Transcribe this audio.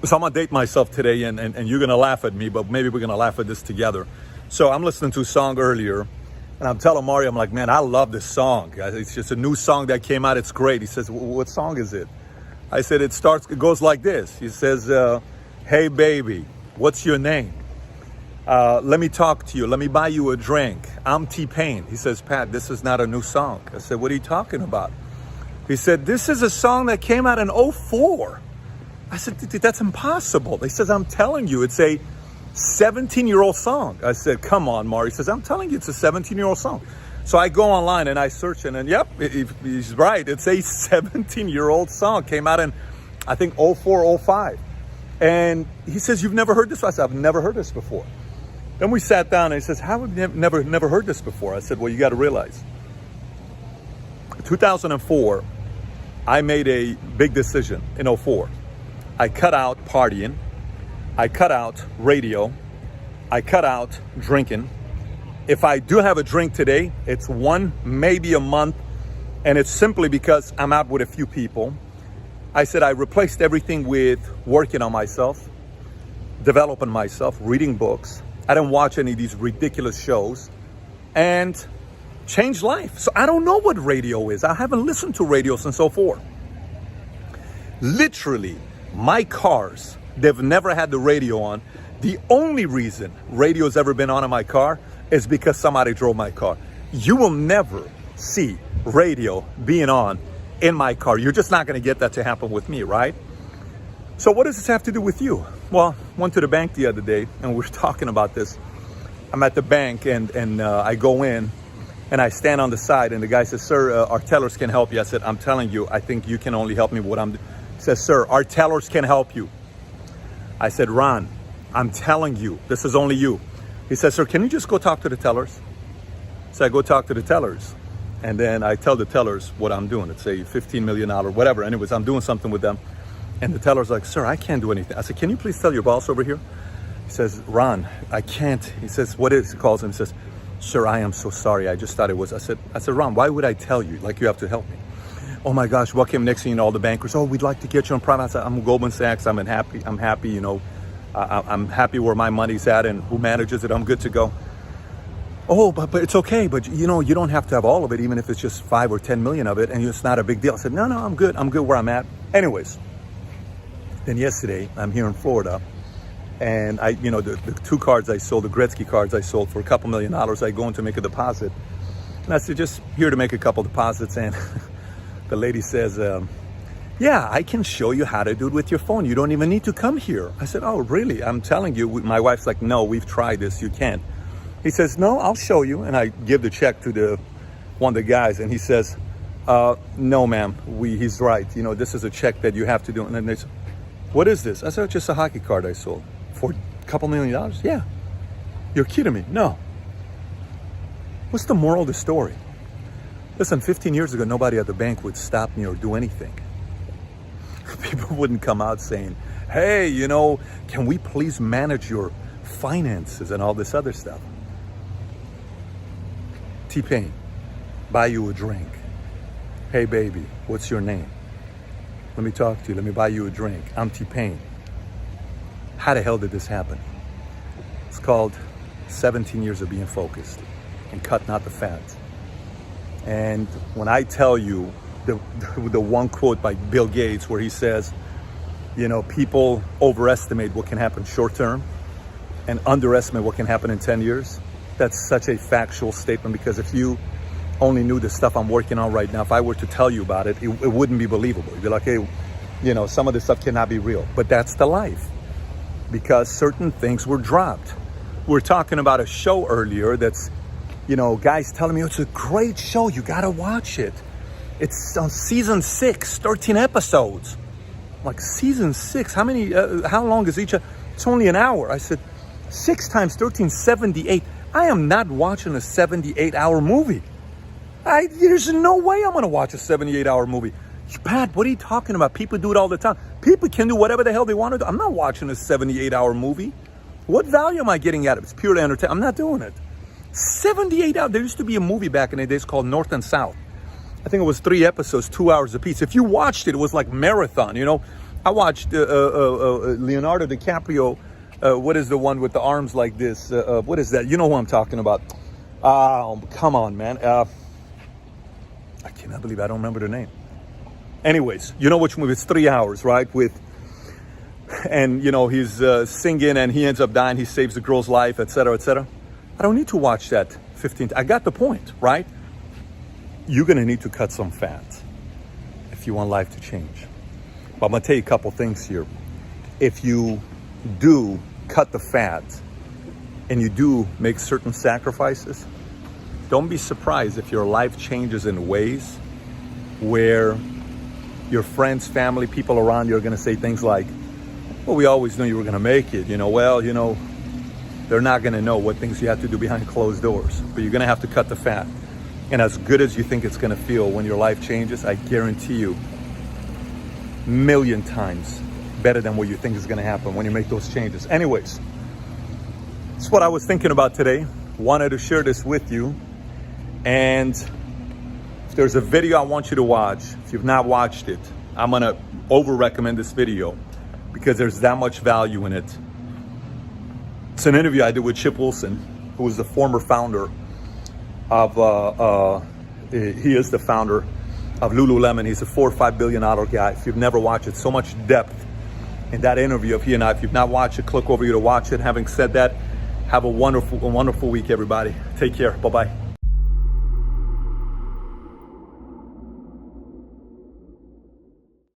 So I'm gonna date myself today, and you're gonna laugh at me, but maybe we're gonna laugh at this together. So I'm listening to a song earlier, and I'm telling Mario, I'm like, man, I love this song. It's just a new song that came out. It's great. He says, what song is it? I said, it goes like this. He says, hey baby, what's your name? Let me talk to you. Let me buy you a drink. I'm T-Pain. He says, Pat, this is not a new song. I said, what are you talking about? He said, this is a song that came out in '04. I said, that's impossible. He says, I'm telling you, it's a 17-year-old song. I said, come on, Mari. He says, I'm telling you, it's a 17-year-old song. So I go online and I search it, and yep, he's right. It's a 17-year-old song. Came out in, I think, '04, '05. And he says, you've never heard this? I said, I've never heard this before. Then we sat down and he says, how have you never heard this before? I said, well, you got to realize, 2004, I made a big decision in '04. I cut out partying, I cut out radio, I cut out drinking. If I do have a drink today, it's one, maybe a month, and it's simply because I'm out with a few people. I said I replaced everything with working on myself, developing myself, reading books. I didn't watch any of these ridiculous shows, and changed life. So I don't know what radio is. I haven't listened to radio since '04. Literally, my cars, they've never had the radio on. The only reason radio's ever been on in my car is because somebody drove my car. You will never see radio being on in my car. You're just not going to get that to happen with me, right? So what does this have to do with you? Well, went to the bank the other day and we're talking about this. I'm at the bank and I go in and I stand on the side and the guy says, sir, our tellers can help you. I said, I'm telling you, I think you can only help me with what I'm doing. He says, sir, our tellers can help you. I said, Ron, I'm telling you, this is only you. He says, sir, can you just go talk to the tellers? So I go talk to the tellers. And then I tell the tellers what I'm doing. It's a $15 million, whatever. Anyways, I'm doing something with them. And the teller's like, sir, I can't do anything. I said, can you please tell your boss over here? He says, Ron, I can't. He says, what is it? He calls him. He says, sir, I am so sorry. I just thought it was. I said, Ron, why would I tell you? Like, you have to help me. Oh my gosh, what came next thing you know, all the bankers, oh, we'd like to get you on private. I said, I'm Goldman Sachs. I'm happy, you know. I'm happy where my money's at and who manages it. I'm good to go. Oh, but it's okay. But you know, you don't have to have all of it, even if it's just 5 or 10 million of it, and it's not a big deal. I said, no, I'm good. I'm good where I'm at. Anyways, then yesterday, I'm here in Florida, and the 2 cards I sold, the Gretzky cards I sold for a couple $1 million, I go in to make a deposit. And I said, just here to make a couple deposits. And the lady says, yeah, I can show you how to do it with your phone. You don't even need to come here. I said, oh, really? I'm telling you. My wife's like, no, we've tried this. You can't. He says, no, I'll show you. And I give the check to one of the guys. And he says, no, ma'am, he's right. You know, this is a check that you have to do. And then they said, what is this? I said, it's just a hockey card I sold for a couple $1 million. Yeah. You're kidding me. No. What's the moral of the story? Listen, 15 years ago, nobody at the bank would stop me or do anything. People wouldn't come out saying, hey, you know, can we please manage your finances and all this other stuff? T-Pain, buy you a drink. Hey, baby, what's your name? Let me talk to you. Let me buy you a drink. I'm T-Pain. How the hell did this happen? It's called 17 years of being focused and cutting out the fat. And when I tell you the one quote by Bill Gates where he says, you know, people overestimate what can happen short term and underestimate what can happen in 10 years. That's such a factual statement, because if you only knew the stuff I'm working on right now, if I were to tell you about it, it wouldn't be believable. You'd be like, hey, you know, some of this stuff cannot be real. But that's the life, because certain things were dropped. We were talking about a show earlier that's, you know, guys telling me, it's a great show. You got to watch it. It's on season 6, 13 episodes. I'm like, season 6? How many, how long is each? It's only an hour. I said, 6 times 13, 78. I am not watching a 78-hour movie. There's no way I'm going to watch a 78-hour movie. Pat, what are you talking about? People do it all the time. People can do whatever the hell they want to do. I'm not watching a 78-hour movie. What value am I getting out of it? It's purely entertainment. I'm not doing it. 78 hours. There used to be a movie back in the days called North and South. I think it was 3 episodes, 2 hours apiece. If you watched it, it was like marathon, you know. I watched Leonardo DiCaprio. What is the one with the arms like this? What is that? You know who I'm talking about. Come on, man. I cannot believe I don't remember the name. Anyways, you know which movie? It's 3 hours, right? And he's singing and he ends up dying. He saves the girl's life, etc., etc. I don't need to watch that 15. I got the point, right? You're gonna need to cut some fat if you want life to change. But I'm gonna tell you a couple things here. If you do cut the fat and you do make certain sacrifices, don't be surprised if your life changes in ways where your friends, family, people around you are gonna say things like, well, we always knew you were gonna make it. They're not gonna know what things you have to do behind closed doors, but you're gonna have to cut the fat. And as good as you think it's gonna feel when your life changes, I guarantee you, million times better than what you think is gonna happen when you make those changes. Anyways, that's what I was thinking about today. Wanted to share this with you. And if there's a video I want you to watch, if you've not watched it, I'm gonna over recommend this video because there's that much value in it. It's an interview I did with Chip Wilson, who is the former founder of, he is the founder of Lululemon. He's a $4 or $5 billion guy. If you've never watched it, so much depth in that interview of he and I. If you've not watched it, click over here to watch it. Having said that, have a wonderful week, everybody. Take care. Bye-bye.